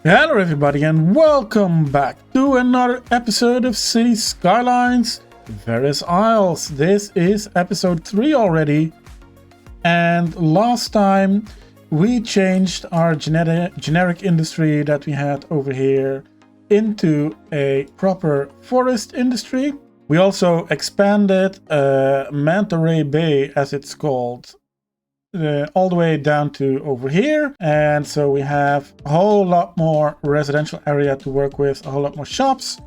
Hello everybody and welcome back to another episode of City Skylines Various Isles. This is episode 3 already, and last time we changed our generic industry that we had over here into a proper forest industry. We also expanded Manta Ray Bay, as it's called, all the way down to over here, and so we have a whole lot more residential area to work with, a whole lot more shops.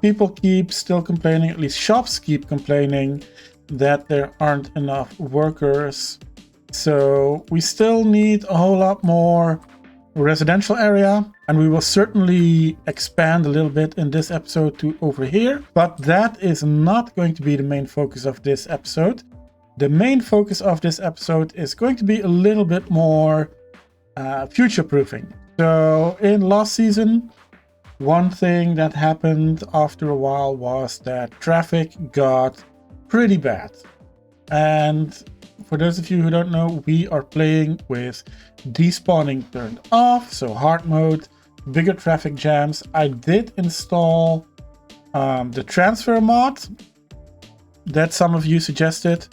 People keep still complaining, at least shops keep complaining, that there aren't enough workers, so we still need a whole lot more residential area, and we will certainly expand a little bit in this episode to over here, but that is not going to be the main focus of this episode. The main focus of this episode is going to be a little bit more future-proofing. So in last season, one thing that happened after a while was that traffic got pretty bad. And for those of you who don't know, we are playing with despawning turned off, so hard mode, bigger traffic jams. I did install the transfer mod that some of you suggested.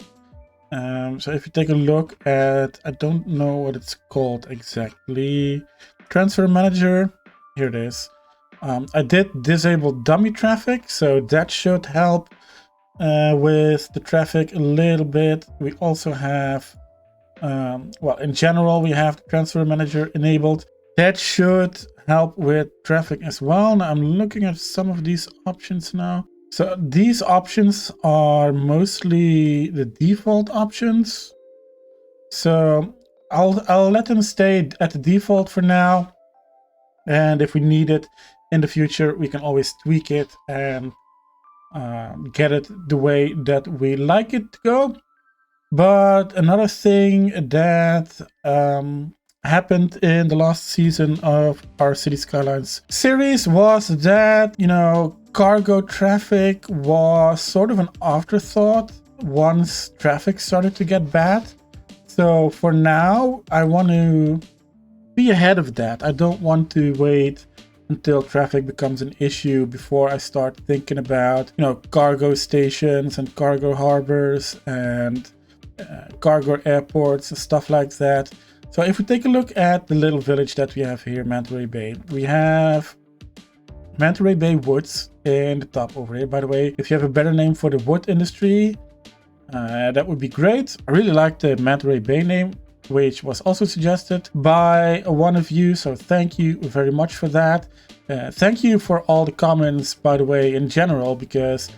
So if you take a look at, I don't know what it's called exactly, transfer manager, here it is. I did disable dummy traffic, so that should help with the traffic a little bit. We also have, well, in general, we have the transfer manager enabled. That should help with traffic as well. Now I'm looking at some of these options now. So these options are mostly the default options. So I'll let them stay at the default for now. And if we need it in the future, we can always tweak it and get it the way that we like it to go. But another thing that happened in the last season of our City Skylines series was that, you know, cargo traffic was sort of an afterthought once traffic started to get bad. So for now, I want to be ahead of that. I don't want to wait until traffic becomes an issue before I start thinking about, you know, cargo stations and cargo harbors and cargo airports and stuff like that. So if we take a look at the little village that we have here, Manta Ray Bay, we have Manta Ray Bay Woods in the top over here. By the way, if you have a better name for the wood industry, that would be great. I really like the Manta Ray Bay name, which was also suggested by one of you, so thank you very much for that. Thank you for all the comments, by the way, in general, because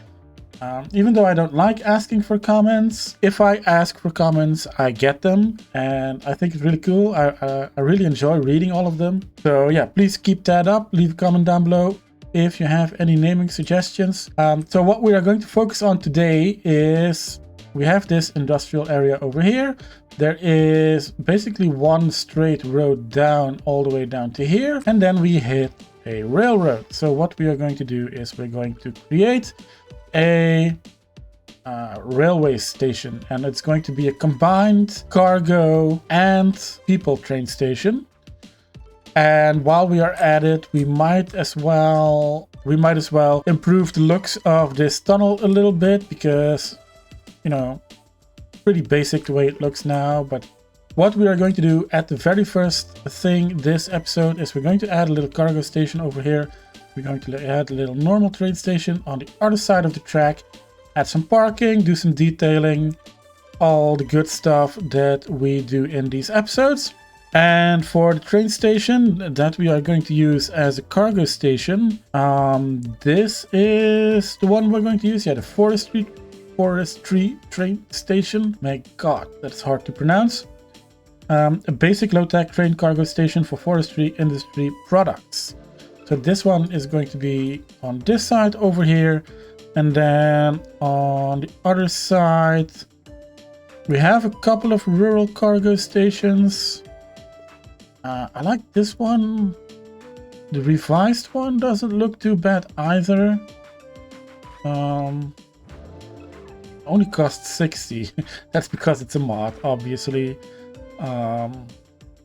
even though I don't like asking for comments, if I ask for comments, I get them, and I think it's really cool. I really enjoy reading all of them. So yeah, please keep that up. Leave a comment down below if you have any naming suggestions. So what we are going to focus on today is, we have this industrial area over here. There is basically one straight road down all the way down to here, and then we hit a railroad. So what we are going to do is we're going to create a railway station, and it's going to be a combined cargo and people train station. And while we are at it, we might as well improve the looks of this tunnel a little bit, because, you know, pretty basic the way it looks now. But what we are going to do at the very first thing this episode is we're going to add a little cargo station over here. We're going to add a little normal train station on the other side of the track, add some parking, do some detailing, all the good stuff that we do in these episodes. And for the train station that we are going to use as a cargo station, this is the one we're going to use. Yeah, the forestry train station. My god, that's hard to pronounce. A basic low-tech train cargo station for forestry industry products. So this one is going to be on this side over here, and then on the other side we have a couple of rural cargo stations. I like this one. The revised one doesn't look too bad either. Only costs 60. That's because it's a mod, obviously.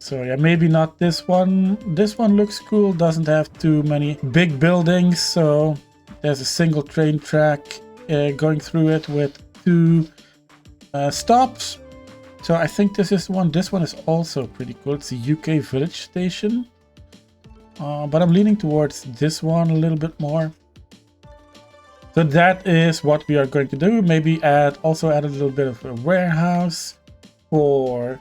So yeah, maybe not this one. This one looks cool, doesn't have too many big buildings. So there's a single train track going through it with 2 stops. So I think this is one. This one is also pretty cool. It's a UK village station. But I'm leaning towards this one a little bit more. So that is what we are going to do. Maybe also add a little bit of a warehouse for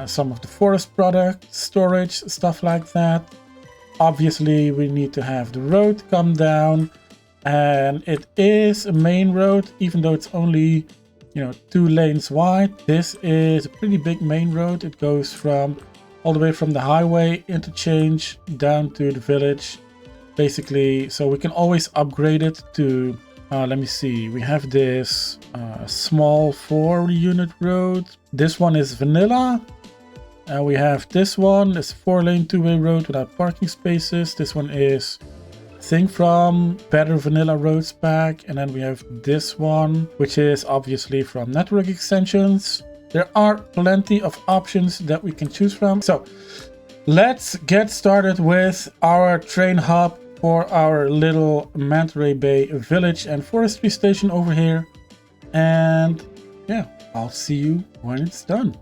some of the forest product storage, stuff like that. Obviously, we need to have the road come down, and it is a main road, even though it's only 2 lanes wide. This is a pretty big main road. It goes all the way from the highway interchange down to the village, basically. So we can always upgrade it to let me see, we have this small 4-unit road. This one is vanilla. We have this one, it's a 4-lane 2-way road without parking spaces. This one is, I think, from Better Vanilla Roads pack. And then we have this one, which is obviously from Network Extensions. There are plenty of options that we can choose from. So let's get started with our train hub for our little Manta Bay village and forestry station over here. And yeah, I'll see you when it's done.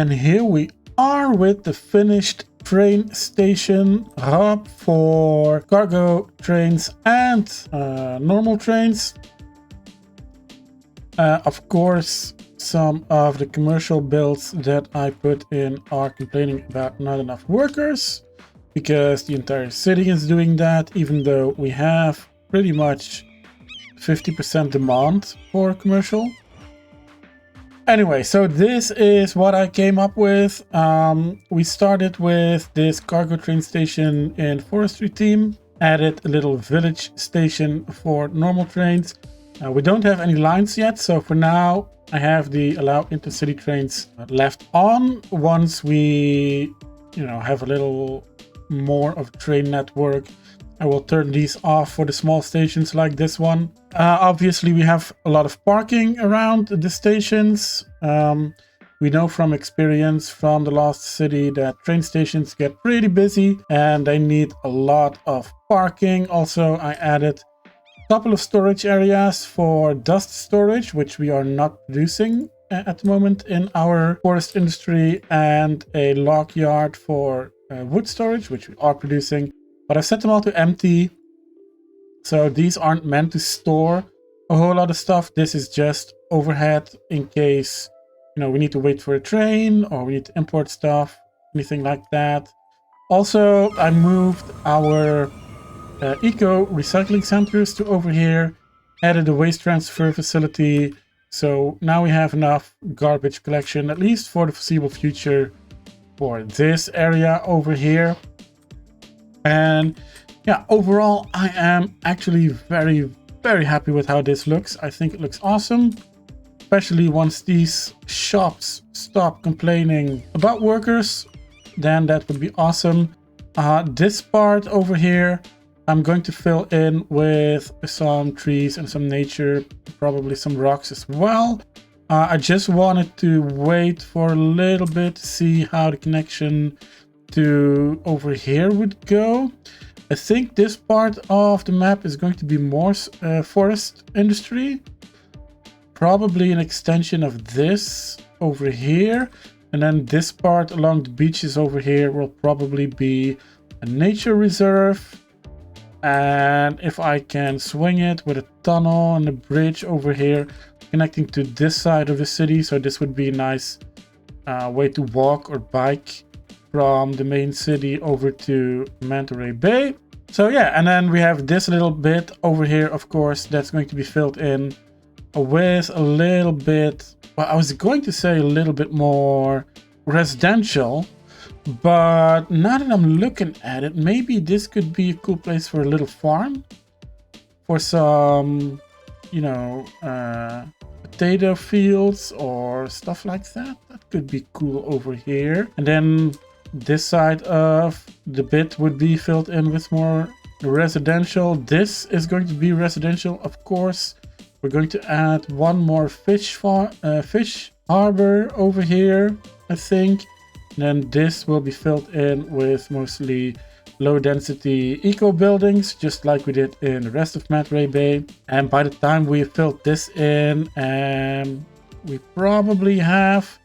And here we are with the finished train station hub for cargo trains and normal trains. Of course, some of the commercial builds that I put in are complaining about not enough workers, because the entire city is doing that, even though we have pretty much 50% demand for commercial. Anyway, so this is what I came up with. We started with this cargo train station in forestry team, added a little village station for normal trains. We don't have any lines yet, so for now I have the allow intercity trains left on. Once we, have a little more of a train network, I will turn these off for the small stations like this one. Obviously, we have a lot of parking around the stations. We know from experience from the Lost City that train stations get pretty busy and they need a lot of parking. Also, I added a couple of storage areas for dust storage, which we are not producing at the moment in our forest industry, and a log yard for wood storage, which we are producing. But I've set them all to empty. So these aren't meant to store a whole lot of stuff. This is just overhead in case, we need to wait for a train or we need to import stuff, anything like that. Also, I moved our eco recycling centers to over here, added a waste transfer facility. So now we have enough garbage collection, at least for the foreseeable future, for this area over here. And yeah, overall, I am actually very, very happy with how this looks. I think it looks awesome, especially once these shops stop complaining about workers, then that would be awesome. This part over here, I'm going to fill in with some trees and some nature, probably some rocks as well. I just wanted to wait for a little bit to see how the connection to over here would go. I think this part of the map is going to be more forest industry. Probably an extension of this over here. And then this part along the beaches over here will probably be a nature reserve. And if I can swing it with a tunnel and a bridge over here connecting to this side of the city, so this would be a nice way to walk or bike from the main city over to Manta Ray Bay. So yeah, and then we have this little bit over here, of course, that's going to be filled in with a little bit, well, I was going to say a little bit more residential, but now that I'm looking at it, maybe this could be a cool place for a little farm, for some, potato fields or stuff like that. That could be cool over here. And then this side of the bit would be filled in with more residential. This is going to be residential, of course. We're going to add one more fish harbor over here, I think. Then this will be filled in with mostly low density eco buildings, just like we did in the rest of Manta Ray Bay. And by the time we filled this in, we probably have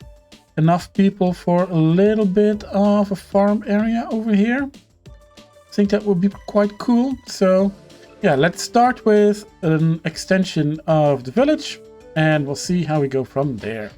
enough people for a little bit of a farm area over here. I think that would be quite cool. So yeah, let's start with an extension of the village and we'll see how we go from there.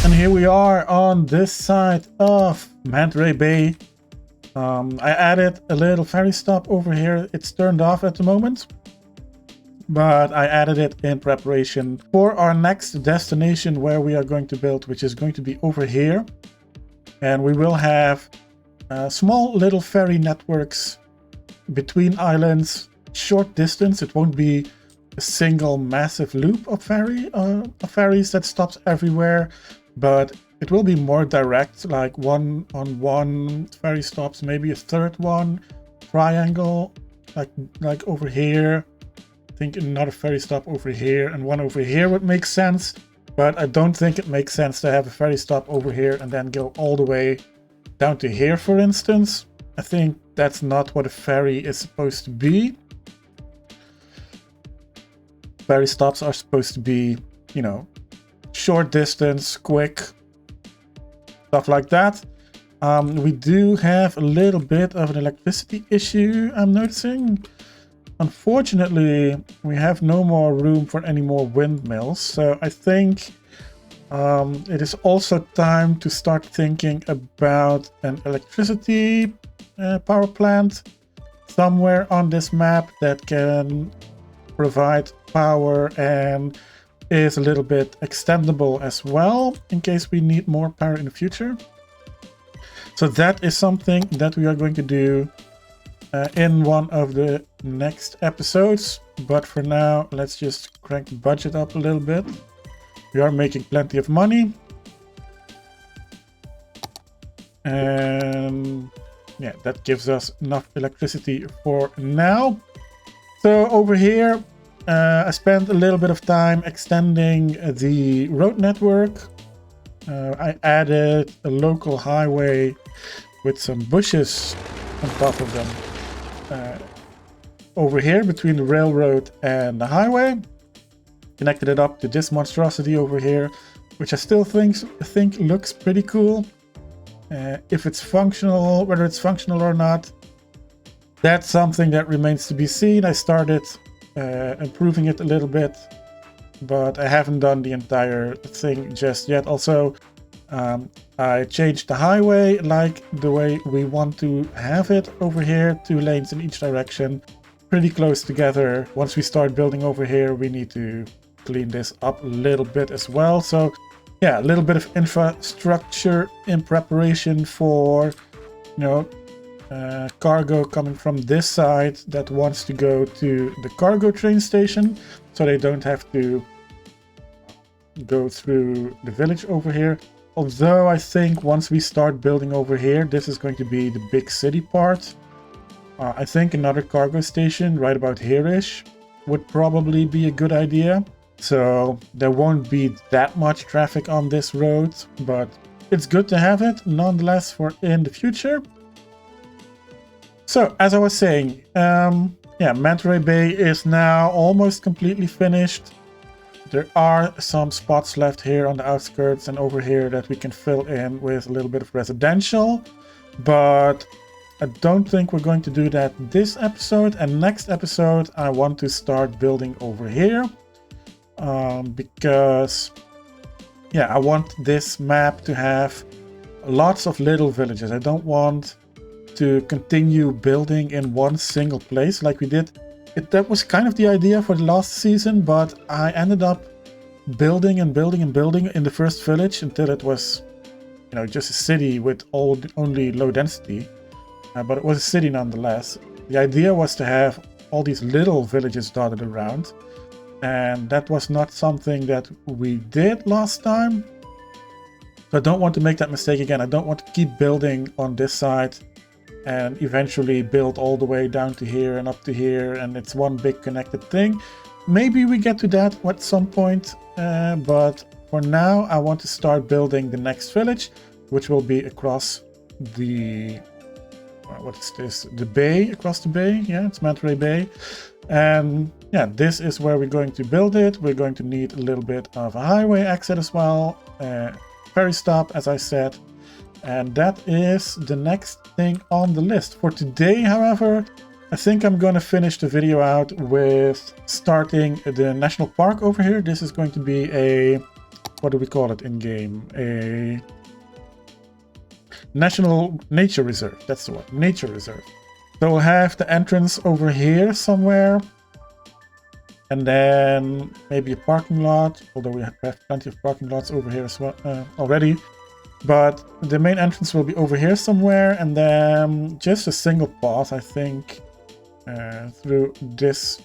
And here we are on this side of Manta Ray Bay. I added a little ferry stop over here. It's turned off at the moment, but I added it in preparation for our next destination where we are going to build, which is going to be over here. And we will have small little ferry networks between islands, short distance. It won't be a single massive loop of ferries that stops everywhere, but it will be more direct, like one-on-one ferry stops, maybe a third one, triangle, like over here. I think another ferry stop over here and one over here would make sense, but I don't think it makes sense to have a ferry stop over here and then go all the way down to here, for instance. I think that's not what a ferry is supposed to be. Ferry stops are supposed to be, you know, short distance, quick, stuff like that. We do have a little bit of an electricity issue, I'm noticing. Unfortunately, we have no more room for any more windmills, so I think it is also time to start thinking about an electricity power plant somewhere on this map that can provide power and is a little bit extendable as well in case we need more power in the future. So that is something that we are going to do in one of the next episodes. But for now, let's just crank the budget up a little bit. We are making plenty of money. And yeah, that gives us enough electricity for now. So over here, I spent a little bit of time extending the road network. I added a local highway with some bushes on top of them. Over here between the railroad and the highway. Connected it up to this monstrosity over here, which I still think looks pretty cool. If it's functional, whether it's functional or not, that's something that remains to be seen. I started improving it a little bit, but I haven't done the entire thing just yet. Also, I changed the highway like the way we want to have it over here, 2 lanes in each direction, pretty close together. Once we start building over here, we need to clean this up a little bit as well. So yeah, a little bit of infrastructure in preparation for, you know, cargo coming from this side that wants to go to the cargo train station, so they don't have to go through the village over here. Although I think once we start building over here, this is going to be the big city part. I think another cargo station right about here-ish would probably be a good idea. So there won't be that much traffic on this road, but it's good to have it nonetheless for in the future. So as I was saying, yeah, Manta Ray Bay is now almost completely finished. There are some spots left here on the outskirts and over here that we can fill in with a little bit of residential, but I don't think we're going to do that this episode. And next episode, I want to start building over here because, yeah, I want this map to have lots of little villages. I don't want to continue building in one single place like we did. That was kind of the idea for the last season, but I ended up building and building and building in the first village until it was, you know, just a city with only low density. But it was a city nonetheless. The idea was to have all these little villages dotted around, and that was not something that we did last time. So I don't want to make that mistake again. I don't want to keep building on this side and eventually build all the way down to here and up to here, and it's one big connected thing. Maybe we get to that at some point, but for now I want to start building the next village, which will be across the what is this, the bay, across the bay. Yeah, it's Manta Ray Bay, and yeah, this is where we're going to build it. We're going to need a little bit of a highway exit as well, ferry stop, as I said. And that is the next thing on the list. For today, however, I think I'm going to finish the video out with starting the national park over here. This is going to be a what do we call it in game? A National Nature Reserve. That's the one. Nature Reserve. So we'll have the entrance over here somewhere. And then maybe a parking lot, although we have plenty of parking lots over here as well already. But the main entrance will be over here somewhere, and then just a single path, I think, through this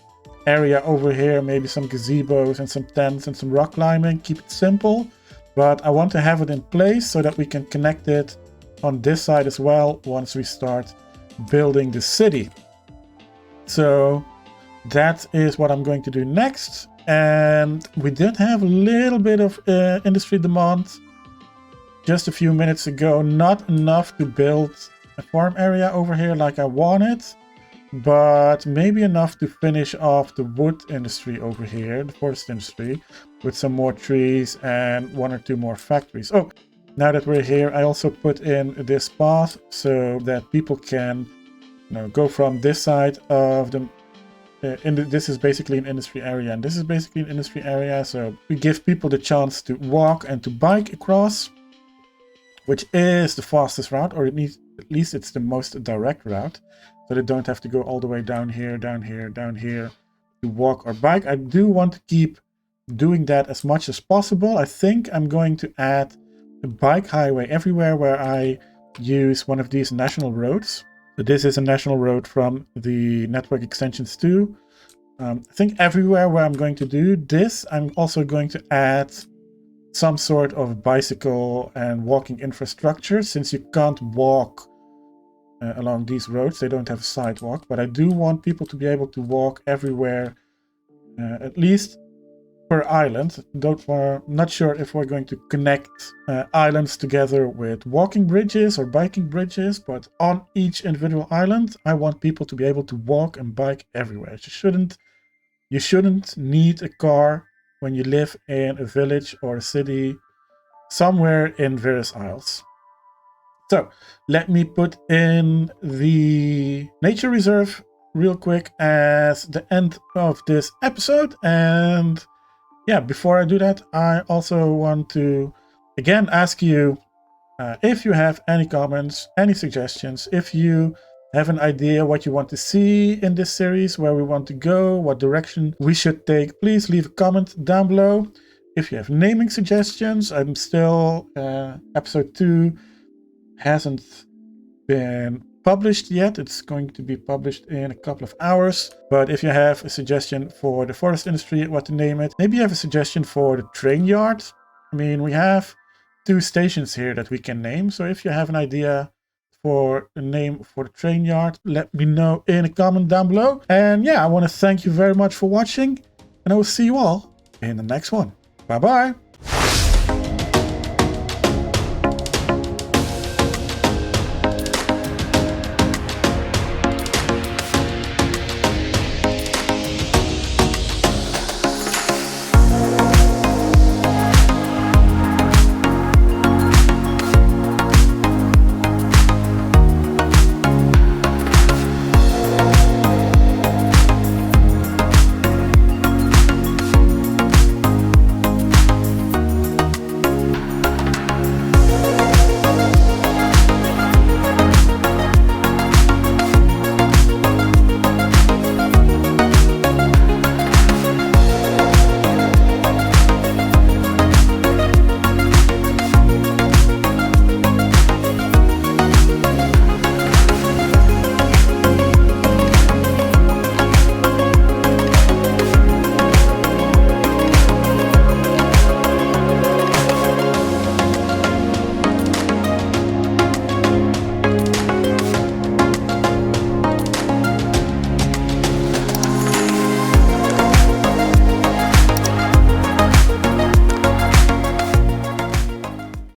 area over here. Maybe some gazebos and some tents and some rock climbing. Keep it simple, but I want to have it in place so that we can connect it on this side as well once we start building the city. So that is what I'm going to do next. And we did have a little bit of industry demand just a few minutes ago. Not enough to build a farm area over here like I wanted, but maybe enough to finish off the wood industry over here, the forest industry, with some more trees and 1 or 2 more factories. Oh, now that we're here, I also put in this path so that people can, go from this side of the this is basically an industry area, and this is basically an industry area, so we give people the chance to walk and to bike across, which is the fastest route, or at least it's the most direct route, so they don't have to go all the way down here, down here, down here to walk or bike. I do want to keep doing that as much as possible. I think I'm going to add a bike highway everywhere where I use one of these national roads. So this is a national road from the network extensions 2. I think everywhere where I'm going to do this, I'm also going to add some sort of bicycle and walking infrastructure, since you can't walk along these roads. They don't have a sidewalk, but I do want people to be able to walk everywhere, at least per island. Not sure if we're going to connect islands together with walking bridges or biking bridges, but on each individual island, I want people to be able to walk and bike everywhere. You shouldn't need a car when you live in a village or a city somewhere in various isles. So let me put in the nature reserve real quick as the end of this episode. And yeah, before I do that, I also want to again ask you if you have any comments, any suggestions, if you have an idea what you want to see in this series, where we want to go, what direction we should take, please leave a comment down below. If you have naming suggestions, I'm still, episode 2 hasn't been published yet. It's going to be published in a couple of hours. But if you have a suggestion for the forest industry, what to name it, maybe you have a suggestion for the train yard. I mean, we have 2 stations here that we can name. So if you have an idea for a name for the train yard, let me know in a comment down below. And yeah, I want to thank you very much for watching, and I will see you all in the next one. Bye bye.